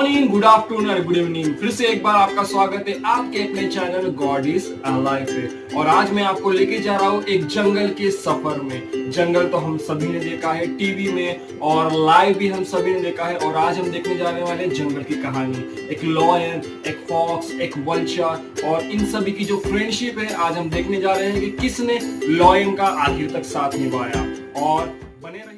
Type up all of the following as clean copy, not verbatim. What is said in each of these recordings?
Morning, good afternoon और good evening. फिर से एक बार आपका स्वागत है आपके अपने चैनल गॉड इज अलाइव पे। और आज मैं आपको लेके जा रहा हूँ एक जंगल के सफर में। जंगल तो हम सभी ने देखा है टीवी में और लाइव भी हम सभी ने देखा है। और आज हम देखने जाने वाले हैं जंगल की कहानी। एक लॉयन, एक फॉक्स, एक वल्चर और इन सभी की जो फ्रेंडशिप है, आज हम देखने जा रहे हैं कि किसने लॉयन का आखिर तक साथ निभाया। और बने रहिए।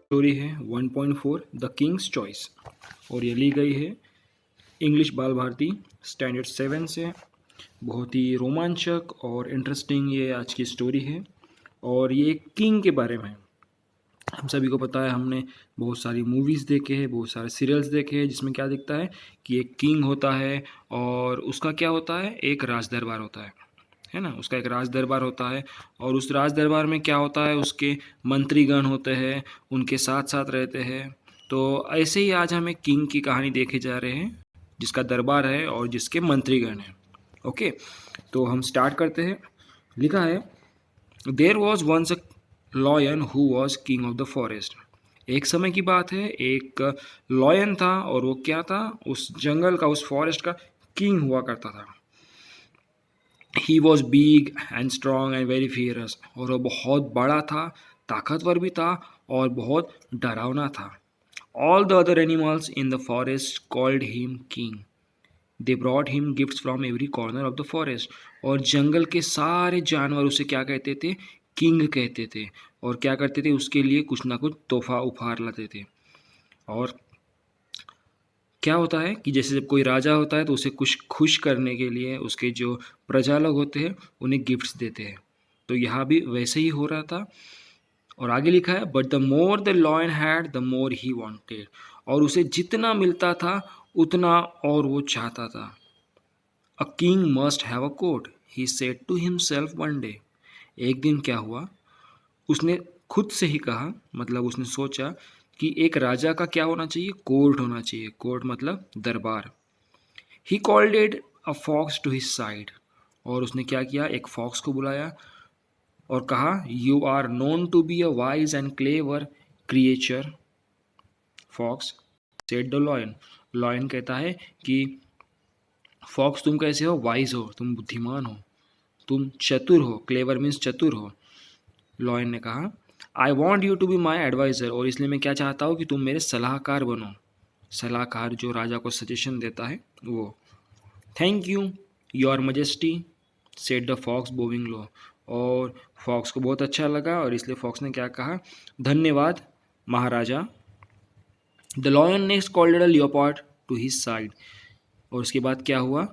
स्टोरी है 1.4 द किंग्स चॉइस और ये ली गई है इंग्लिश बाल भारती स्टैंडर्ड 7 से। बहुत ही रोमांचक और इंटरेस्टिंग ये आज की स्टोरी है और ये किंग के बारे में है। हम सभी को पता है, हमने बहुत सारी मूवीज़ देखे हैं, बहुत सारे सीरियल्स देखे हैं जिसमें क्या दिखता है कि एक किंग होता है और उसका क्या होता है, एक राज दरबार होता है ना। उसका एक राज दरबार होता है और उस राज दरबार में क्या होता है, उसके मंत्रीगण होते हैं, उनके साथ साथ रहते हैं। तो ऐसे ही आज हमें किंग की कहानी देखे जा रहे हैं जिसका दरबार है और जिसके मंत्रीगण हैं। ओके, तो हम स्टार्ट करते हैं। लिखा है, there was once a lion who was king of the forest. एक समय की बात है, एक लॉयन था और वो क्या था, उस जंगल का, उस फॉरेस्ट का किंग हुआ करता था। He was big and strong and very fierce, और वो बहुत बड़ा था, ताकतवर भी था और बहुत डरावना था। All the other animals in the forest called him king. They brought him gifts from every corner of the forest. और जंगल के सारे जानवर उसे क्या कहते थे, किंग कहते थे। और क्या करते थे, उसके लिए कुछ ना कुछ तोहफा उपहार लाते थे। और क्या होता है कि जैसे जब कोई राजा होता है तो उसे कुछ खुश करने के लिए उसके जो प्रजा लोग होते हैं उन्हें गिफ्ट्स देते हैं। तो यहाँ भी वैसे ही हो रहा था। और आगे लिखा है, but the more the lion had the more he wanted. और उसे जितना मिलता था उतना और वो चाहता था। A king must have a court, he said to himself one day. एक दिन क्या हुआ, उसने खुद से ही कहा, मतलब उसने सोचा कि एक राजा का क्या होना चाहिए, कोर्ट होना चाहिए। कोर्ट मतलब दरबार। He called it a fox to his side. और उसने क्या किया, एक फॉक्स को बुलाया और कहा, you are known to be a wise and clever creature fox, said the lion. Lion कहता है कि फॉक्स तुम कैसे हो, वाइज हो, तुम बुद्धिमान हो, तुम चतुर हो। क्लेवर मीन्स चतुर हो। लॉयन ने कहा, I want you to be my adviser. और इसलिए मैं क्या चाहता हूँ कि तुम मेरे सलाहकार बनो। सलाहकार जो राजा को सजेशन देता है वो। Thank you your majesty, said the fox bowing low. और फॉक्स को बहुत अच्छा लगा और इसलिए फॉक्स ने क्या कहा, धन्यवाद महाराजा। The lion next called a leopard to his side. और उसके बाद क्या हुआ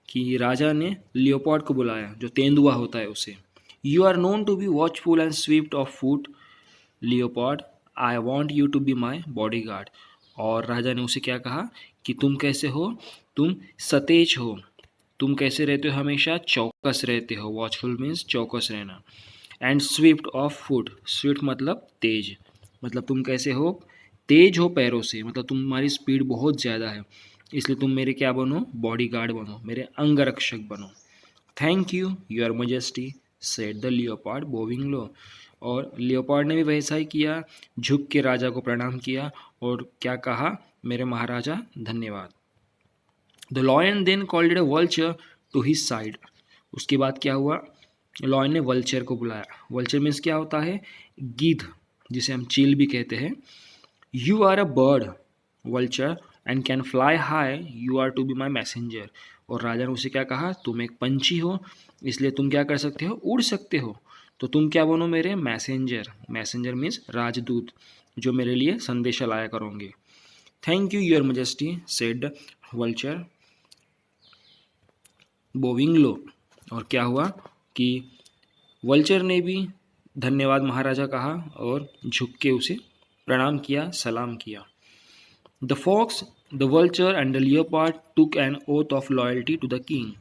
कि राजा ने लियोपार्ड को बुलाया, जो तेंदुआ होता है उसे। You are known to be watchful and swift of foot leopard, I want you to be my body guard. और राजा ने उसे क्या कहा कि तुम कैसे हो, तुम सतेज हो, तुम कैसे रहते हो, हमेशा चौकस रहते हो। वॉचफुल मीन्स चौकस रहना। And swift of foot, Swift मतलब तेज, मतलब तुम कैसे हो, तेज हो पैरों से, मतलब तुम्हारी स्पीड बहुत ज़्यादा है, इसलिए तुम मेरे क्या बनो, बॉडी गार्ड बनो, मेरे अंगरक्षक बनो। Thank you your majesty, said the leopard bowing low. और लियोपार्ड ने भी वैसा ही किया, झुक के राजा को प्रणाम किया और क्या कहा, मेरे महाराजा धन्यवाद। The lion then called it a vulture to his side. उसके बाद क्या हुआ, लॉयन ने वल्चर को बुलाया। वल्चर मीन्स क्या होता है, गिद्ध, जिसे हम चील भी कहते हैं। You are a bird vulture and can fly high, you are to be my messenger. और राजा ने उसे क्या कहा, तुम एक पंछी हो, इसलिए तुम क्या कर सकते हो, उड़ सकते हो, तो तुम क्या बनो, मेरे मैसेंजर। मैसेंजर मीन्स राजदूत, जो मेरे लिए संदेशा लाया करोगे। Thank you your majesty, said vulture. Bowing low. और क्या हुआ कि वल्चर ने भी धन्यवाद महाराजा कहा और झुक के उसे प्रणाम किया, सलाम किया। The fox, the vulture and the leopard took an oath of loyalty to the king.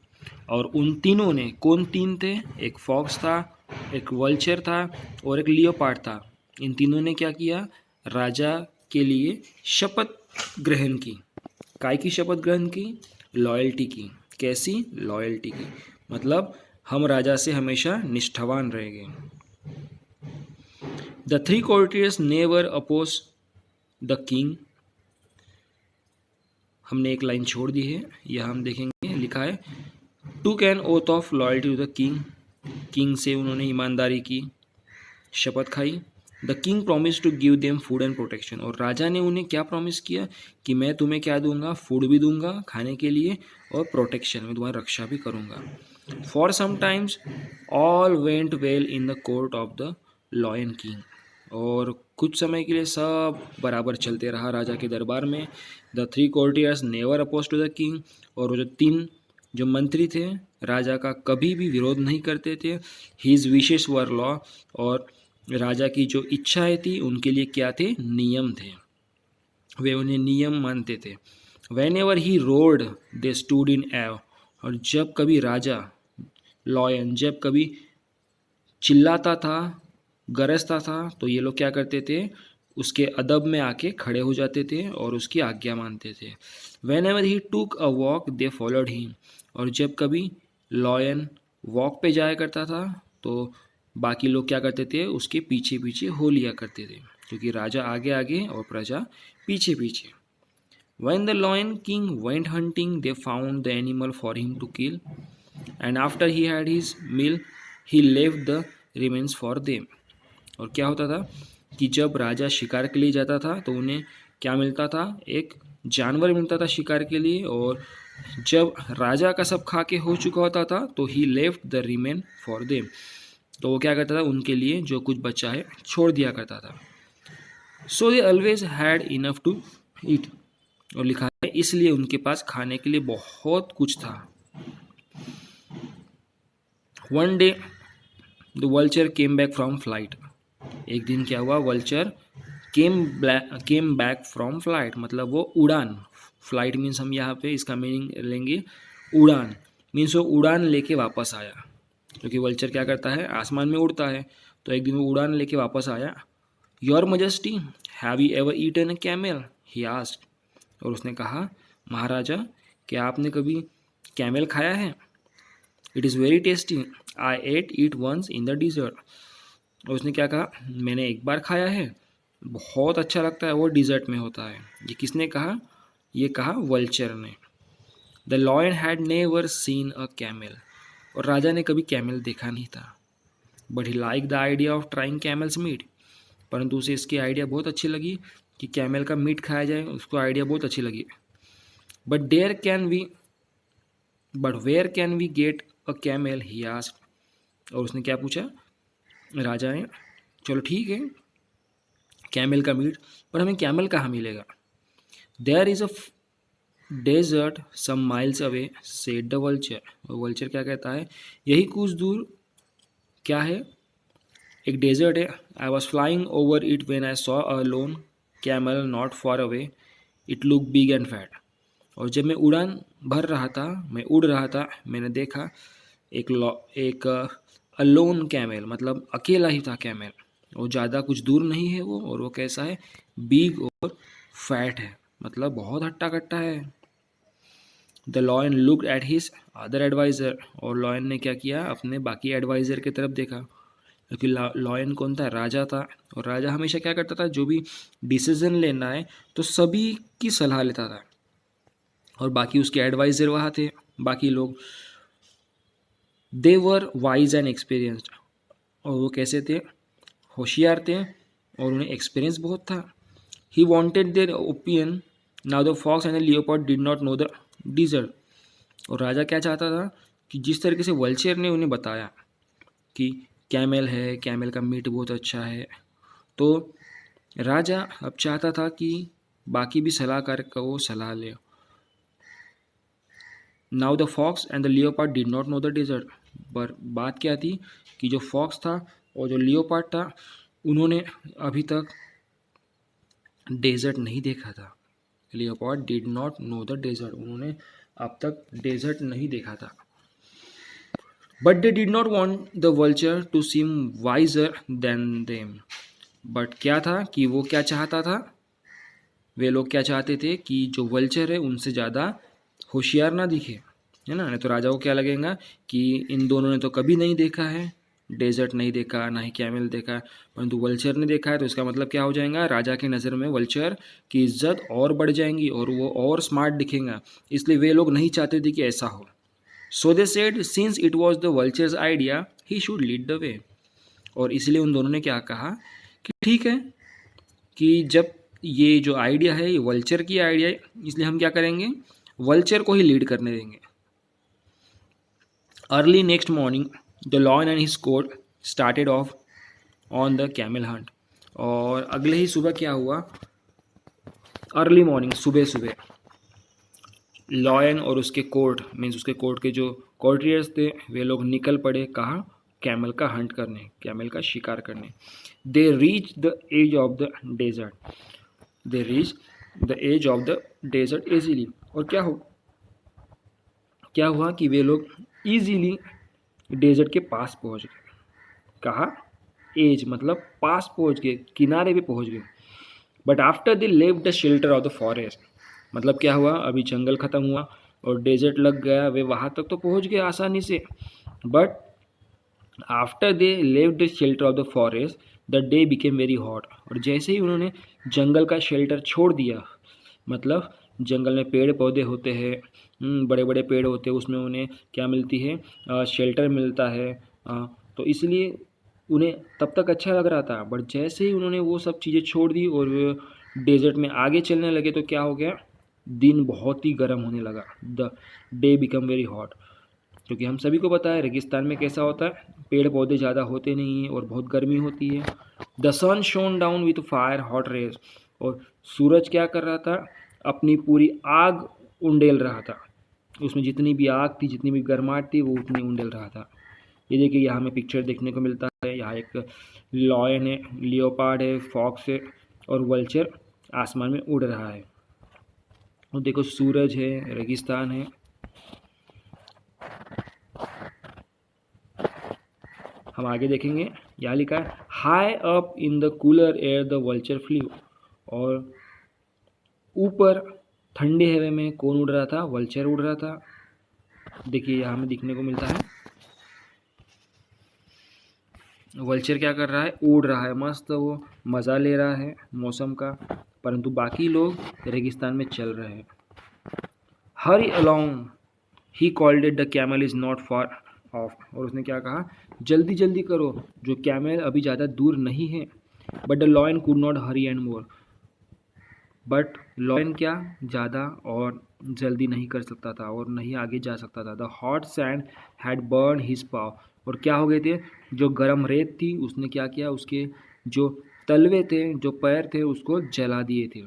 और उन तीनों ने, कौन तीन थे? एक फॉक्स था, एक वल्चर था और एक लियोपार्ड था। इन तीनों ने क्या किया? राजा के लिए शपथ ग्रहण की। काय की शपथ ग्रहण की? लॉयल्टी की। कैसी? लॉयल्टी की, मतलब हम राजा से हमेशा निष्ठावान रहेंगे। The three courtiers never oppose the king. हमने एक लाइन छोड़ दी है, यह हम देखेंगे। लिखा है took an oath of loyalty to the king. King से उन्होंने ईमानदारी की, शपथ खाई। The king promise to give them food and protection. और राजा ने उन्हें क्या प्रॉमिस किया कि मैं तुम्हें क्या दूंगा? फूड भी दूंगा खाने के लिए और प्रोटेक्शन, में तुम्हारी रक्षा भी करूंगा। For some times all went well in the court of the lion king. और कुछ समय के लिए सब बराबर चलते रहा राजा के दरबार में। The three courtiers never oppose to the king. और वो जो तीन जो मंत्री थे राजा का कभी भी विरोध नहीं करते थे। हीज विशेस वर लॉ। और राजा की जो इच्छाएं थी उनके लिए क्या थे? नियम थे, वे उन्हें नियम मानते थे। When ever he road they stood in एव। और जब कभी राजा लॉयन जब कभी चिल्लाता था, गरजता था, तो ये लोग क्या करते थे? उसके अदब में आके खड़े हो जाते थे और उसकी आज्ञा मानते थे। वेन एवर ही टूक a walk they followed him. और जब कभी लॉयन वॉक पे जाया करता था तो बाकी लोग क्या करते थे? उसके पीछे पीछे हो लिया करते थे, क्योंकि राजा आगे आगे और प्रजा पीछे पीछे। When the Lion King went hunting, they found the animal for him to kill, and after he had his meal, he left the remains for them. और क्या होता था कि जब राजा शिकार के लिए जाता था तो उन्हें क्या मिलता था? एक जानवर मिलता था शिकार के लिए। और जब राजा का सब खा के हो चुका होता था तो he left the remain for them. तो वो क्या करता था? उनके लिए जो कुछ बचा है छोड़ दिया करता था। So they always had enough to eat. और लिखा है इसलिए उनके पास खाने के लिए बहुत कुछ था। One day the vulture came back from flight. एक दिन क्या हुआ? Vulture came back from flight, मतलब वो उड़ान। फ्लाइट मीन्स हम यहाँ पे इसका मीनिंग लेंगे उड़ान, मीन्स वो उड़ान लेके वापस आया। क्योंकि वल्चर क्या करता है? आसमान में उड़ता है। तो एक दिन वो उड़ान लेके वापस आया। Your majesty, have you ever eaten a camel? He asked. और उसने कहा, महाराजा क्या आपने कभी कैमल खाया है? It is very tasty, I ate it once in the desert. और उसने क्या कहा? मैंने एक बार खाया है, बहुत अच्छा लगता है, वो डिज़र्ट में होता है। ये किसने कहा? ये कहा वल्चर ने। The lion had never seen a camel. और राजा ने कभी कैमल देखा नहीं था। But he like the idea of trying camel's meat. परंतु उसे इसकी आइडिया बहुत अच्छी लगी कि कैमल का मीट खाया जाए, उसको आइडिया बहुत अच्छी लगी। But where can we get a camel? He asked. और उसने क्या पूछा? राजा ने, चलो ठीक है कैमल का मीट, पर हमें कैमल कहाँ मिलेगा? There is a desert some miles away, said the vulture. और वल्चर क्या कहता है? यही कुछ दूर क्या है? एक डेजर्ट है। I was flying over it when I saw a loan camel not far away, it look big and fat. और जब मैं उड़ान भर रहा था, मैं उड़ रहा था, मैंने देखा एक अलोन कैमल, मतलब अकेला ही था कैमल। वो ज़्यादा कुछ दूर नहीं है वो, और वो कैसा है? बिग और फैट है, मतलब बहुत हट्टा कट्टा है। The lion looked at his other adviser. और लॉयन ने क्या किया? अपने बाकी एडवाइज़र की तरफ देखा। क्योंकि लॉयन कौन था? राजा था। और राजा हमेशा क्या करता था? जो भी डिसीजन लेना है तो सभी की सलाह लेता था। और बाकी उसके एडवाइज़र वहाँ थे, बाकी लोग। दे वर वाइज एंड एक्सपीरियंस्ड। और वो कैसे थे? होशियार थे और उन्हें एक्सपीरियंस बहुत था। He wanted their opinion. Now the fox and the leopard did not know the desert. और राजा क्या चाहता था कि जिस तरीके से वल्चर ने उन्हें बताया कि कैमल है, कैमल का मीट बहुत अच्छा है, तो राजा अब चाहता था कि बाकी भी सलाहकार का वो सलाह ले। Now the fox and the leopard did not know the desert. पर बात क्या थी कि जो फॉक्स था और जो लियोपार्ड था उन्होंने अभी तक डेजर्ट नहीं देखा था। Leopard did not know the desert, उन्होंने अब तक डेजर्ट नहीं देखा था। But they did not want the vulture to seem wiser than them. बट क्या था कि वो क्या चाहता था, वे लोग क्या चाहते थे कि जो वल्चर है उनसे ज़्यादा होशियार ना दिखे, है ना। नहीं तो राजा को क्या लगेगा कि इन दोनों ने तो कभी नहीं देखा है, डेजर्ट नहीं देखा, ना ही कैमल देखा, परंतु वल्चर ने देखा है, तो इसका मतलब क्या हो जाएगा, राजा की नज़र में वल्चर की इज्जत और बढ़ जाएंगी और वो और स्मार्ट दिखेगा। इसलिए वे लोग नहीं चाहते थे कि ऐसा हो। So they said since it was the vulture's idea he should lead the way. और इसलिए उन दोनों ने क्या कहा कि ठीक है कि जब ये जो आइडिया है ये वल्चर की आइडिया है, इसलिए हम क्या करेंगे, वल्चर को ही लीड करने देंगे। Early next morning the lion and his court started off on the camel Hunt. और अगले ही सुबह क्या हुआ, अर्ली मॉर्निंग सुबह सुबह लॉयन और उसके कोर्ट मीन्स उसके कोर्ट के जो कॉर्टियर्स थे वे लोग निकल पड़े, कहाँ, कैमल का हंट करने, कैमल का शिकार करने। They reach the edge of the desert, they reach the edge of the desert easily. और क्या हुआ कि वे लोग इजीली डेजर्ट के पास पहुंच गए। कहा, एज मतलब पास पहुंच गए, किनारे पे पहुंच गए। But after they left the shelter of the forest, मतलब क्या हुआ, अभी जंगल ख़त्म हुआ और डेजर्ट लग गया, वे वहाँ तक तो पहुँच गए आसानी से। But after they left the shelter of the forest the day became very hot. और जैसे ही उन्होंने जंगल का शेल्टर छोड़ दिया, मतलब जंगल में पेड़ पौधे होते हैं, बड़े बड़े पेड़ होते हैं, उसमें उन्हें क्या मिलती है, शेल्टर मिलता है, तो इसलिए उन्हें तब तक अच्छा लग रहा था। बट जैसे ही उन्होंने वो सब चीज़ें छोड़ दी और डेजर्ट में आगे चलने लगे तो क्या हो गया, दिन बहुत ही गर्म होने लगा। The day become very hot, क्योंकि हम सभी को पता है रेगिस्तान में कैसा होता है, पेड़ पौधे ज़्यादा होते नहीं हैं और बहुत गर्मी होती है। The sun shone down with fire hot rays, और सूरज क्या कर रहा था, अपनी पूरी आग उंडेल रहा था, उसमें जितनी भी आग थी, जितनी भी गर्माहट थी, वो उतनी उंडेल रहा था। ये देखिए यहाँ हमें पिक्चर देखने को मिलता है, यहाँ एक लॉयन है, लियोपार्ड है, फॉक्स है और वल्चर आसमान में उड़ रहा है। और देखो सूरज है, रेगिस्तान है। हम आगे देखेंगे, यहाँ लिखा है high up in the cooler air the vulture flu. और ऊपर ठंडे हवा में कौन उड़ रहा था, वल्चर उड़ रहा था। देखिए यहाँ हमें दिखने को मिलता है वल्चर क्या कर रहा है, उड़ रहा है, मस्त वो मज़ा ले रहा है मौसम का, परंतु बाकी लोग रेगिस्तान में चल रहे हैं। Hurry along he called it the camel is not far off. और उसने क्या कहा, जल्दी जल्दी करो, जो कैमल अभी ज़्यादा दूर नहीं है। But the lion could not Hari and more, but lion क्या ज़्यादा और जल्दी नहीं कर सकता था और नहीं आगे जा सकता था। The hot sand had burn his paw, और क्या हो गए थे, जो गर्म रेत थी उसने क्या किया, उसके जो तलवे थे, जो पैर थे, उसको जला दिए थे।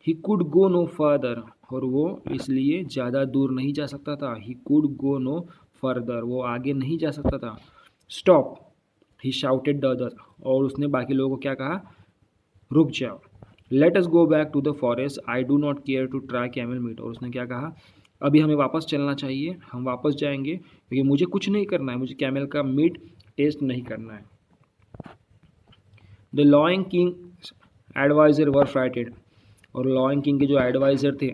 He could go no further, और वो इसलिए ज़्यादा दूर नहीं जा सकता था। He could go no further, वो आगे नहीं जा सकता था। Stop he shouted the other, और उसने बाकी लोगों को क्या कहा, रुक जाओ। Let us go back to the forest, I do not care to try camel meat. और उसने क्या कहा, अभी हमें वापस चलना चाहिए, हम वापस जाएंगे क्योंकि मुझे कुछ नहीं करना है, मुझे कैमल का मीट टेस्ट नहीं करना है। The lion king adviser were frightened, और लॉयन किंग के जो एडवाइज़र थे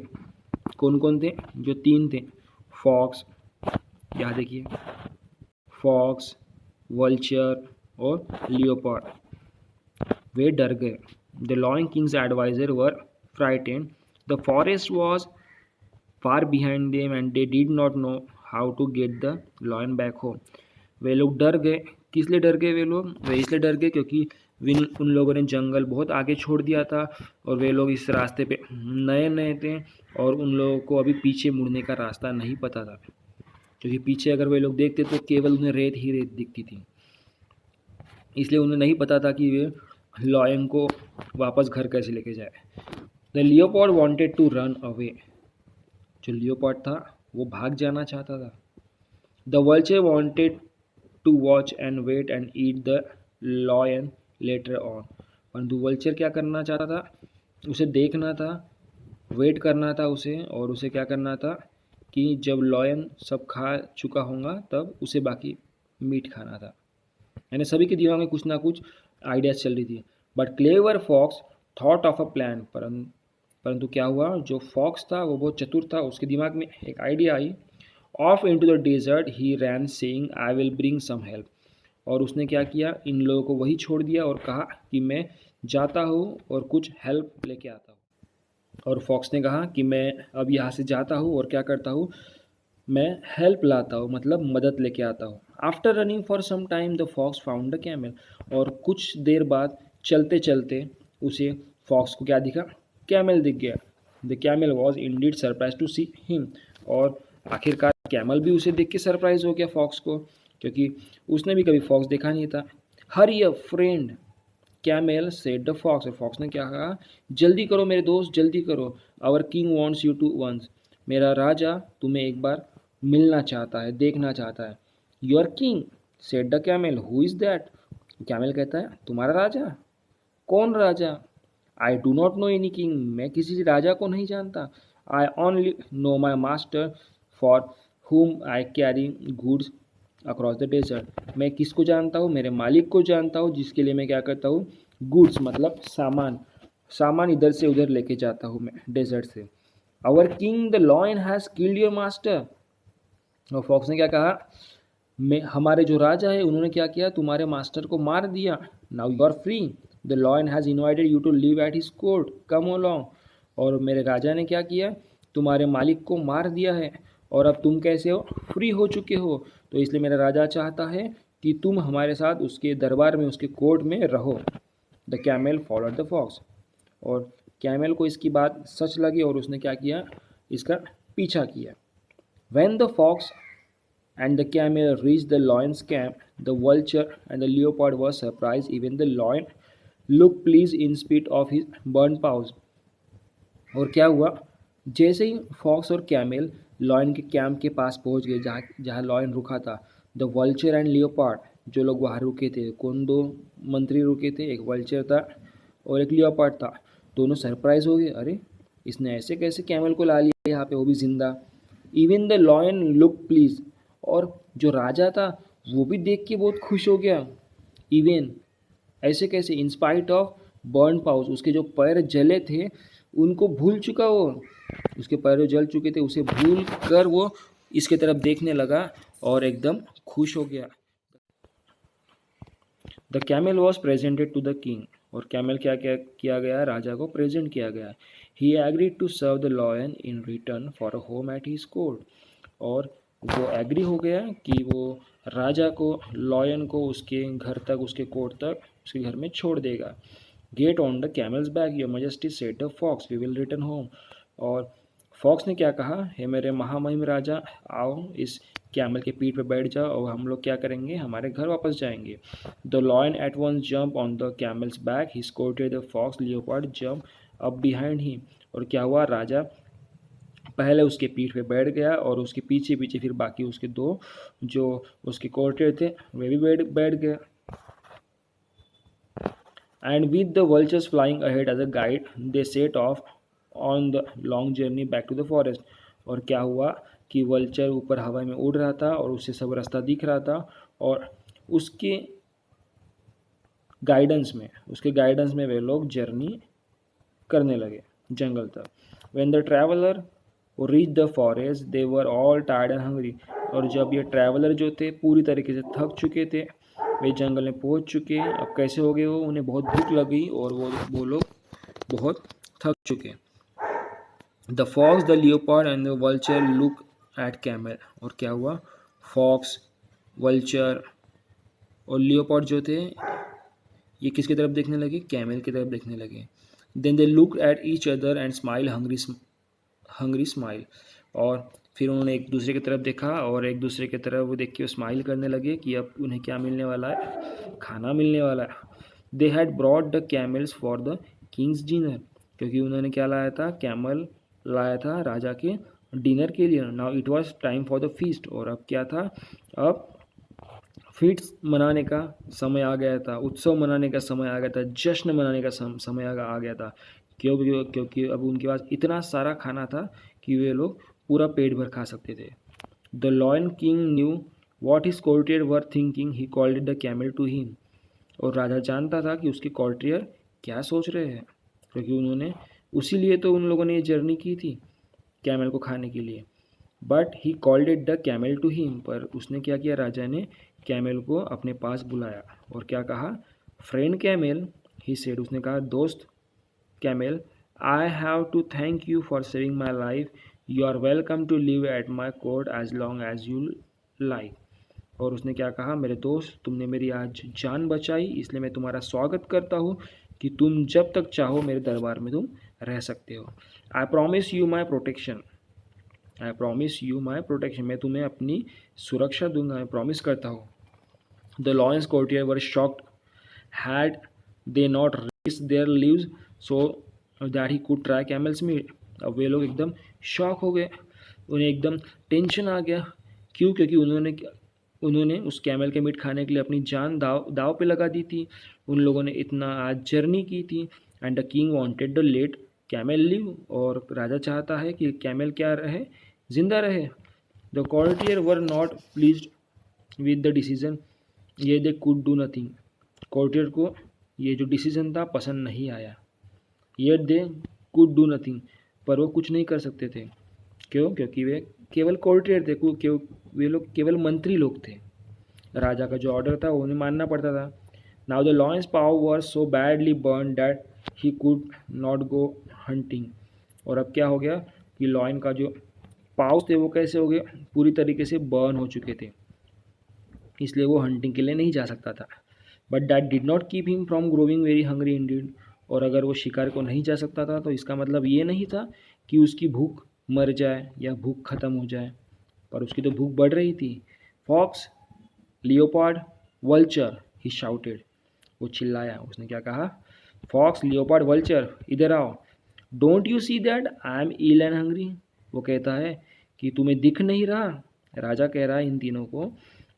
कौन कौन थे, जो तीन थे, फॉक्स, यहाँ देखिए फॉक्स, वल्चर और लियोपार्ड, वे डर गए। The lion king's adviser were frightened, the forest was far behind them and they did not know how to get the lion back home। वे लोग डर गए, किस लिए डर गए वे लोग, वे इसलिए डर गए क्योंकि उन लोगों ने जंगल बहुत आगे छोड़ दिया था और वे लोग इस रास्ते पे नए नए थे और उन लोगों को अभी पीछे मुड़ने का रास्ता नहीं पता था, क्योंकि पीछे अगर वे लोग देखते तो केवल उन्हें रेत ही रेत दिखती थी, इसलिए उन्हें नहीं पता था कि वे लॉयन को वापस घर कैसे लेके जाए। The leopard wanted to run away, जो लियोपार्ड था वो भाग जाना चाहता था। The vulture wanted to watch and wait and eat the lion later on. परंतु वल्चर क्या करना चाहता था, उसे देखना था, वेट करना था उसे, और उसे क्या करना था कि जब लॉयन सब खा चुका होगा तब उसे बाकी मीट खाना था। यानी सभी के दिमाग में कुछ ना कुछ आइडियाज चल रही थी। But clever fox thought of a plan, परंतु क्या हुआ, जो फॉक्स था वो बहुत चतुर था, उसके दिमाग में एक आइडिया आई। Off into the desert he ran saying I will bring some help. और उसने क्या किया, इन लोगों को वही छोड़ दिया और कहा कि मैं जाता हूँ और कुछ हेल्प लेके आता हूँ। और फॉक्स ने कहा कि मैं अब यहाँ से जाता हूँ और क्या करता हूँ, मैं हेल्प लाता हूँ, मतलब मदद लेके आता हूँ। After running for some time the fox found the camel. और कुछ देर बाद चलते चलते उसे फॉक्स को क्या दिखा, कैमल दिख गया। The camel was indeed surprise to see him. और आखिरकार कैमल भी उसे देख के सरप्राइज हो गया फॉक्स को, क्योंकि उसने भी कभी फॉक्स देखा नहीं था। Hurry up friend camel said the fox. और फॉक्स ने क्या कहा, जल्दी करो मेरे दोस्त, जल्दी करो, our king wants you to once. मेरा राजा तुम्हें एक बार मिलना चाहता है, देखना चाहता है। Your king said the camel, who is that. Camel कहता है, तुम्हारा राजा, कौन राजा। I do not know any king, मैं किसी राजा को नहीं जानता। I only know my master for whom I carry goods across the desert. मैं किसको जानता हूँ, मेरे मालिक को जानता हूँ, जिसके लिए मैं क्या करता हूँ, गुड्स मतलब सामान, सामान इधर से उधर लेके जाता हूँ मैं डेजर्ट से। Our king the lion has killed your master. और फॉक्स ने क्या कहा, मैं, हमारे जो राजा है उन्होंने क्या किया, तुम्हारे मास्टर को मार दिया। Now you are free, the lion has invited you to live at his court, come along. और मेरे राजा ने क्या किया, तुम्हारे मालिक को मार दिया है और अब तुम कैसे हो, फ्री हो चुके हो। तो इसलिए मेरा राजा चाहता है कि तुम हमारे साथ उसके दरबार में, उसके कोर्ट में रहो। The camel followed the fox. और कैमल को इसकी बात सच लगी और उसने क्या किया, इसका पीछा किया। When the fox and the camel reached the lion's camp, the vulture and the leopard were surprised. Even the lion looked pleased in spite of his burnt paws. और क्या हुआ, जैसे ही फॉक्स और कैमल लॉयन के camp के पास पहुंच गए, जहाँ जहाँ लॉयन रुका था, द वल्चर एंड लियोपार्ड, जो लोग वहाँ रुके थे, कौन दो मंत्री रुके थे, एक वल्चर था और एक लियोपार्ड था, दोनों सरप्राइज हो गए। अरे इसने ऐसे कैसे कैमल को ला लिया यहाँ पे, वो भी जिंदा। Even the lion look please. और जो राजा था वो भी देख के बहुत खुश हो गया। इवन ऐसे कैसे, इंस्पाइट ऑफ बर्न पाउस, उसके जो पैर जले थे उनको भूल चुका वो, उसके पैर जल चुके थे उसे भूल कर वो इसके तरफ देखने लगा और एकदम खुश हो गया। The camel was presented to the king. और कैमल क्या क्या किया गया, राजा को प्रेजेंट किया गया। He agreed to serve the lion in return for a home at his court. और वो एग्री हो गया कि वो राजा को, लॉयन को उसके घर तक, उसके कोर्ट तक, उसके घर में छोड़ देगा। Get on the camel's back your majesty said the fox, we will return home. और फॉक्स ने क्या कहा, हे मेरे महामहिम राजा, आओ इस कैमल के पीठ पे बैठ जाओ और हम लोग क्या करेंगे, हमारे घर वापस जाएंगे। The lion at once jump on the camel's back, he scouted the fox, leopard jump up behind he. और क्या हुआ, राजा पहले उसके पीठ पे बैठ गया और उसके पीछे पीछे फिर बाकी उसके दो जो उसके कोर्टेड थे वे भी बैठ गए। And with the vultures flying ahead as a guide they set off on the long journey back to the forest. और क्या हुआ कि वल्चर ऊपर हवा में उड़ रहा था और उसे सब रास्ता दिख रहा था और उसके गाइडेंस में वे लोग जर्नी करने लगे जंगल तक। When the traveller reach the forest they were all tired and hungry. और जब ये ट्रैवलर जो थे पूरी तरीके से थक चुके थे, वे जंगल में पहुंच चुके। अब कैसे हो गए वो, उन्हें बहुत भूख लगी और वो लोग बहुत थक चुके। The fox, the leopard and the vulture look at camel. और क्या हुआ, फॉक्स, वल्चर और लियोपार्ड जो थे ये किसकी तरफ देखने लगे, कैमल की तरफ देखने लगे। Then they look at each other and smile hungry smile. और फिर उन्होंने एक दूसरे की तरफ देखा और एक दूसरे की तरफ वो देख के स्माइल करने लगे कि अब उन्हें क्या मिलने वाला है, खाना मिलने वाला है। They had brought the camels for the king's dinner. क्योंकि उन्होंने क्या लाया था, कैमल लाया था राजा के डिनर के लिए। Now it was time for the feast, और अब क्या था, अब फीस्ट मनाने का समय आ गया था, उत्सव मनाने का समय आ गया था, जश्न मनाने का समय आ गया था। क्योंकि अब उनके पास इतना सारा खाना था कि वे लोग पूरा पेट भर खा सकते थे। The lion king knew what his courtier were thinking, he called the camel to him. और राजा जानता था कि उसके कोर्टियर क्या सोच रहे हैं, क्योंकि उन्होंने उसी लिए तो उन लोगों ने ये जर्नी की थी, कैमल को खाने के लिए। But he called it the camel to him, पर उसने क्या किया, राजा ने कैमल को अपने पास बुलाया और क्या कहा, फ्रेंड कैमल, ही सेड, उसने कहा, दोस्त camel, I have to thank you for saving my life, you are welcome to live at my court as long as you like. और उसने क्या कहा, मेरे दोस्त, तुमने मेरी आज जान बचाई, इसलिए मैं तुम्हारा स्वागत करता हूँ कि तुम जब तक चाहो मेरे दरबार में तुम रह सकते हो। I promise you my protection, I promise you my protection, मैं तुम्हें अपनी सुरक्षा दूंगा, मैं प्रॉमिस करता हूँ। The lion's courtier were shocked, had they not risk their lives so that he could try camel's meat. अब वे लोग एकदम शॉक हो गए, उन्हें एकदम टेंशन आ गया। क्यों? क्योंकि उन्होंने उस कैमल के मीट खाने के लिए अपनी जान दाव पे लगा दी थी। उन लोगों ने इतना आज जर्नी की थी। And the king wanted the let camel live, और राजा चाहता है कि कैमल क्या रहे, जिंदा रहे। The courtier were not pleased with the decision, yet they could do nothing. Courtier को ये जो डिसीजन था पसंद नहीं आया। Yet they could do nothing, पर वो कुछ नहीं कर सकते थे। क्यों? क्योंकि वे केवल कॉर्टियर थे, वे लोग केवल मंत्री लोग थे। राजा का जो ऑर्डर था वो उन्हें मानना पड़ता था। Now the lions pav were so badly burn that he could not go hunting. और अब क्या हो गया कि लॉयन का जो पाव थे वो कैसे हो गए, पूरी तरीके से बर्न हो चुके थे, इसलिए वो हंटिंग के लिए नहीं जा सकता था। But that did not keep him from growing very hungry Indeed. और अगर वो शिकार को नहीं जा सकता था तो इसका मतलब ये नहीं था कि उसकी भूख मर जाए या भूख खत्म हो जाए, पर उसकी तो भूख बढ़ रही थी। फॉक्स, लियोपार्ड, वल्चर, ही शाउटेड, वो चिल्लाया, उसने क्या कहा, फॉक्स, लियोपार्ड, वल्चर, इधर आओ। Don't you see that I am ill and hungry. वो कहता है कि तुम्हें दिख नहीं रहा, राजा कह रहा है इन तीनों को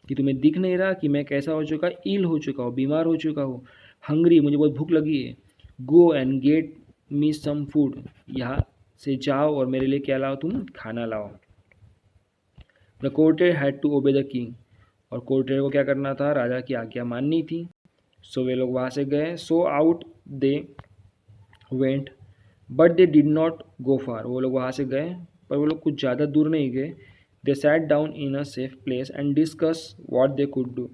कि तुम्हें दिख नहीं रहा कि मैं कैसा हो चुका, इल हो चुका हूँ, बीमार हो चुका हूँ, हंग्री, मुझे बहुत भूख लगी है। Go and get me some food, यहाँ से जाओ और मेरे लिए क्या लाओ, तुम खाना लाओ। The courtier had to obey the king, और कोर्टियर को क्या करना था, राजा की आज्ञा माननी थी। सो वे लोग वहाँ से गए। So out they went but they did not go far, वो लोग वहाँ से गए पर वो लोग कुछ ज़्यादा दूर नहीं गए। They sat down in a safe place and discuss what they could do,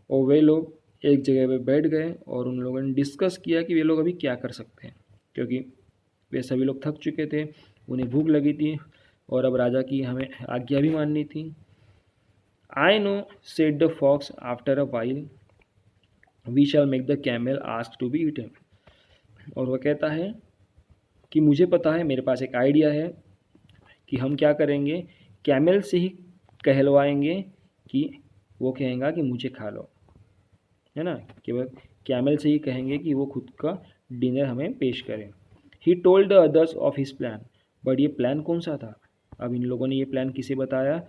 और वे लोग एक जगह पे बैठ गए और उन लोगों ने डिस्कस किया कि वे लोग अभी क्या कर सकते हैं, क्योंकि वे सभी लोग थक चुके थे, उन्हें भूख लगी थी और अब राजा की हमें आज्ञा भी माननी थी। I know, said the fox after a while, we shall make the camel ask to be eaten. और वह कहता है कि मुझे पता है, मेरे पास एक आइडिया है कि हम क्या करेंगे, कैमल से ही कहलवाएंगे कि वो कहेगा कि मुझे खा लो, है ना, केवल कैमल से ही कहेंगे कि वो खुद का डिनर हमें पेश करें। He told the others of his plan, but ये प्लान कौन सा था? अब इन लोगों ने ये प्लान किसे बताया?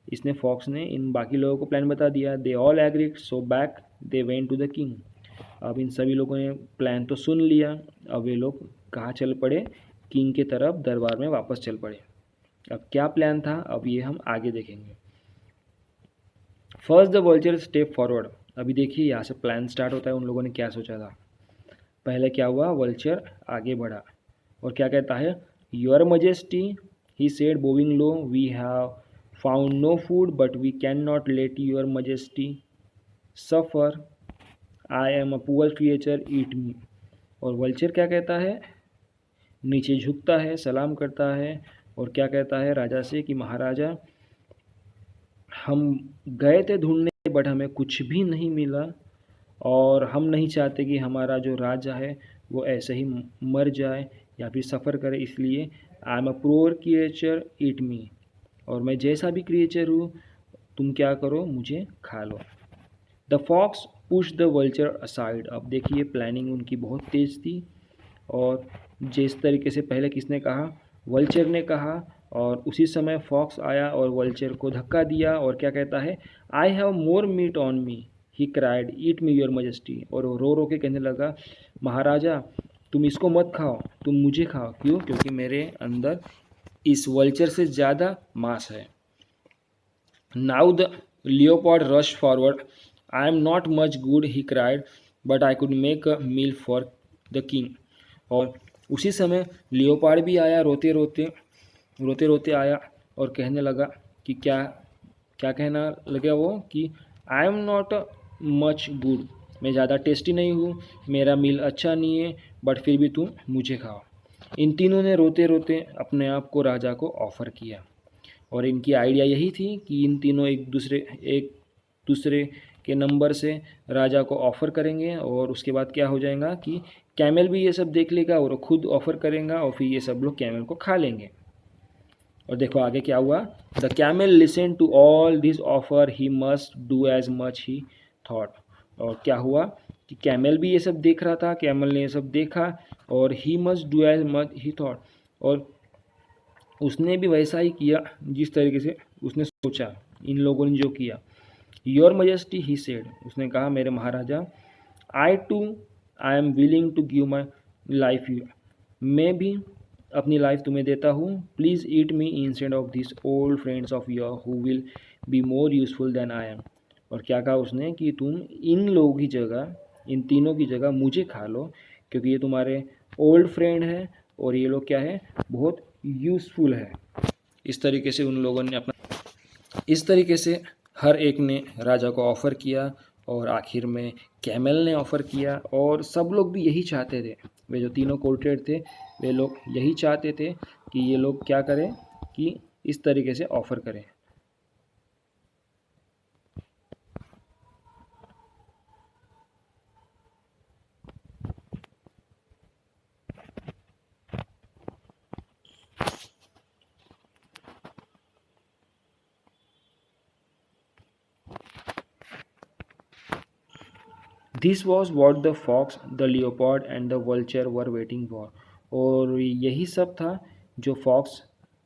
इसने, फॉक्स ने इन बाकी लोगों को प्लान बता दिया। They all agreed, so back they went to the king. अब इन सभी लोगों ने प्लान तो सुन लिया, अब वे लोग कहाँ चल पड़े, किंग के तरफ, दरबार में वापस चल पड़े। अब क्या प्लान था, अब ये हम आगे देखेंगे। First the vulture step forward, अभी देखिए यहाँ से प्लान स्टार्ट होता है, उन लोगों ने क्या सोचा था। पहले क्या हुआ, वल्चर आगे बढ़ा और क्या कहता है, your majesty, he said bowing low, we have found no food but we can not let your majesty suffer, I am a poor creature, eat me. और वल्चर क्या कहता है, नीचे झुकता है, सलाम करता है और क्या कहता है राजा से कि महाराजा, हम गए थे ढूंढने बट हमें कुछ भी नहीं मिला और हम नहीं चाहते कि हमारा जो राजा है वो ऐसे ही मर जाए या फिर सफ़र करे, इसलिए I am a poor creature, eat me, और मैं जैसा भी क्रिएचर हूँ तुम क्या करो, मुझे खा लो। The fox push the vulture aside, अब देखिए प्लानिंग उनकी बहुत तेज़ थी और जिस तरीके से पहले किसने कहा, वल्चर ने कहा और उसी समय फॉक्स आया और वल्चर को धक्का दिया और क्या कहता है, I have more meat on me, he cried, eat me your majesty. और वो रो रो के कहने लगा, महाराजा तुम इसको मत खाओ, तुम मुझे खाओ। क्यों? क्योंकि मेरे अंदर इस वल्चर से ज़्यादा मांस है। Now the leopard rush forward, I am not much good, he cried, but I could make a meal for the king. और उसी समय लियोपार्ड भी आया, रोते रोते आया और कहने लगा कि क्या क्या कहना लगा वो कि आई एम नॉट मच गुड, मैं ज़्यादा टेस्टी नहीं हूँ, मेरा मील अच्छा नहीं है, बट फिर भी तुम मुझे खाओ। इन तीनों ने रोते रोते अपने आप को राजा को ऑफ़र किया और इनकी आइडिया यही थी कि इन तीनों एक दूसरे के नंबर से राजा को ऑफ़र करेंगे और उसके बाद क्या हो जाएगा कि कैमल भी ये सब देख लेगा और खुद ऑफ़र करेगा और फिर ये सब लोग कैमल को खा लेंगे। और देखो आगे क्या हुआ, the camel listen to all this offer, he must do as much he thought. और क्या हुआ कि कैमल भी ये सब देख रहा था, कैमल ने ये सब देखा और he must do as much he thought, और उसने भी वैसा ही किया जिस तरीके से उसने सोचा, इन लोगों ने जो किया। योर मजेस्टी ही सेड, उसने कहा मेरे महाराजा, I am willing to give my life you, मैं भी अपनी लाइफ तुम्हें देता हूँ, please eat me instead of this old friends of your who will be more useful than I am. और क्या कहा उसने कि तुम इन लोगों की जगह, इन तीनों की जगह मुझे खा लो, क्योंकि ये तुम्हारे ओल्ड फ्रेंड है और ये लोग क्या है, बहुत यूज़फुल है। इस तरीके से उन लोगों ने इस तरीके से हर एक ने राजा को ऑफ़र किया और आखिर में कैमल ने ऑफ़र किया और सब लोग भी यही चाहते थे। वे जो तीनों कोर्टेड थे वे लोग यही चाहते थे कि ये लोग क्या करें कि इस तरीके से ऑफ़र करें। This was what the fox, the leopard and the vulture were waiting for. और यही सब था जो फॉक्स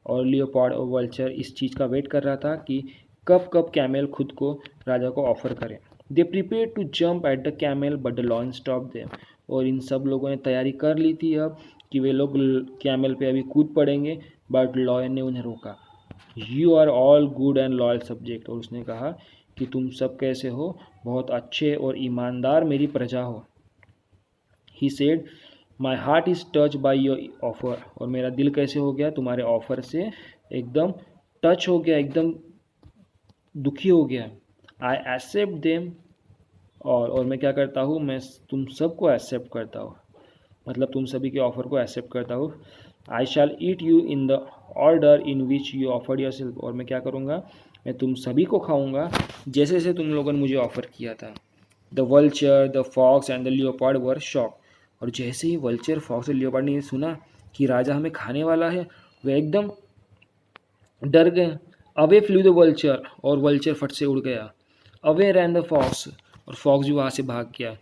और लियोपार्ड और वल्चर इस चीज़ का वेट कर रहा था कि कब कब कैमल खुद को राजा को ऑफ़र करे। They prepare to jump at the camel but the lion stop them. और इन सब लोगों ने तैयारी कर ली थी अब कि वे लोग कैमल पे अभी कूद पड़ेंगे, बट लॉयन ने उन्हें रोका। You are all good and loyal subject, और उसने कहा कि तुम सब कैसे हो, बहुत अच्छे और ईमानदार मेरी प्रजा हो। He said my heart is touch by your offer, और मेरा दिल कैसे हो गया तुम्हारे ऑफ़र से, एकदम टच हो गया, एकदम दुखी हो गया। आई एक्सेप्ट देम, और मैं क्या करता हूँ, मैं तुम सबको एक्सेप्ट करता हूँ, मतलब तुम सभी के ऑफ़र को एक्सेप्ट करता हूँ। I shall eat you in the order in which you offered yourself, और मैं क्या करूँगा, मैं तुम सभी को खाऊंगा जैसे जैसे तुम लोगों ने मुझे ऑफ़र किया था। The vulture, the fox and the leopard were shock, और जैसे ही वल्चर, फॉक्स और लियोपार्ड ने सुना कि राजा हमें खाने वाला है, वे एकदम डर गए। अवे फ्लू द वल्चर, और वल्चर फट से उड़ गया। अवे रैन द फॉक्स, और फॉक्स भी वहाँ से भाग गया।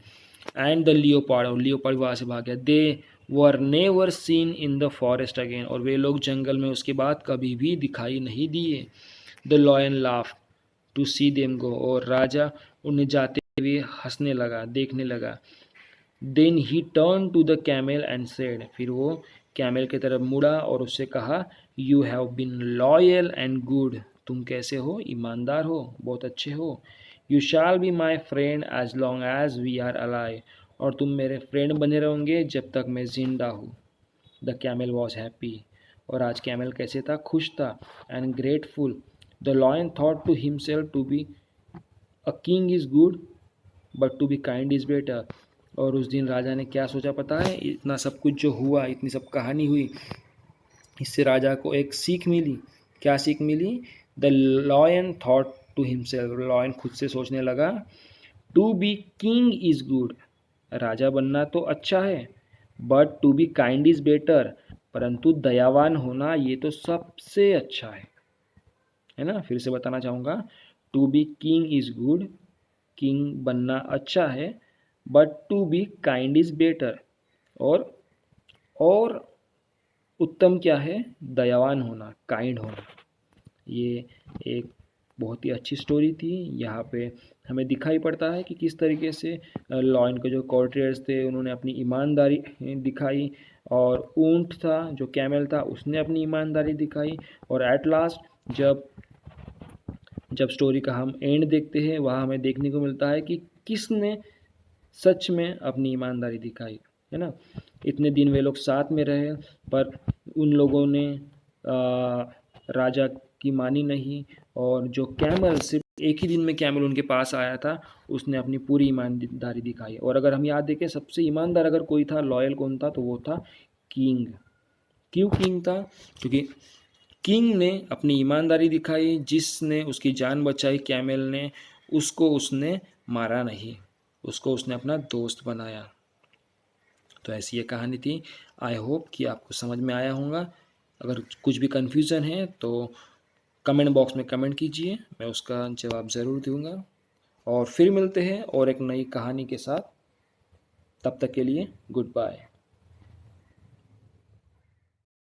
एंड द लियोपार्ड, और लियोपार्ड वहाँ से भाग गया। They were never seen in the forest again, और वे लोग जंगल में उसके बाद कभी भी दिखाई नहीं दिए। The lion laugh to see them go, और राजा उन्हें जाते हुए हंसने लगा, देखने लगा। Then he turn to the camel and said, फिर वो कैमल की तरफ मुड़ा और उससे कहा, you have been loyal and good, तुम कैसे हो, ईमानदार हो, बहुत अच्छे हो। You shall be my friend as long as we are alive, और तुम मेरे फ्रेंड बने रहोगे जब तक मैं जिंदा हूँ। द कैमल वॉज हैप्पी, और आज कैमल कैसे था, खुश था, and grateful. The lion thought to himself to be a king is good but to be kind is better. और उस दिन राजा ने क्या सोचा पता है, इतना सब कुछ जो हुआ, इतनी सब कहानी हुई, इससे राजा को एक सीख मिली। क्या सीख मिली? The lion thought to himself, lion खुद से सोचने लगा, to be king is good, राजा बनना तो अच्छा है, but to be kind is better, परंतु दयावान होना ये तो सबसे अच्छा है ना। फिर से बताना चाहूँगा, to be king is good, king बनना अच्छा है, but to be kind is better, और और उत्तम क्या है? दयावान होना, काइंड होना। ये एक बहुत ही अच्छी स्टोरी थी। यहाँ पे हमें दिखाई पड़ता है कि किस तरीके से लॉयन के जो कॉर्टियर्स थे उन्होंने अपनी ईमानदारी दिखाई, और ऊंट था जो कैमल था उसने अपनी ईमानदारी दिखाई, और एट लास्ट जब स्टोरी का हम एंड देखते हैं वहाँ हमें देखने को मिलता है कि किसने सच में अपनी ईमानदारी दिखाई, है ना। इतने दिन वे लोग साथ में रहे पर उन लोगों ने राजा की मानी नहीं, और जो कैमल सिर्फ एक ही दिन में कैमल उनके पास आया था उसने अपनी पूरी ईमानदारी दिखाई। और अगर हम याद देखें सबसे ईमानदार अगर कोई था, लॉयल कौन था, तो वो था किंग। क्यों किंग था? क्योंकि किंग ने अपनी ईमानदारी दिखाई, जिसने उसकी जान बचाई कैमल ने, उसको उसने मारा नहीं, उसको उसने अपना दोस्त बनाया। तो ऐसी ये कहानी थी। आई होप कि आपको समझ में आया होगा। अगर कुछ भी कन्फ्यूज़न है तो कमेंट बॉक्स में कमेंट कीजिए, मैं उसका जवाब ज़रूर दूंगा। और फिर मिलते हैं और एक नई कहानी के साथ। तब तक के लिए गुड बाय।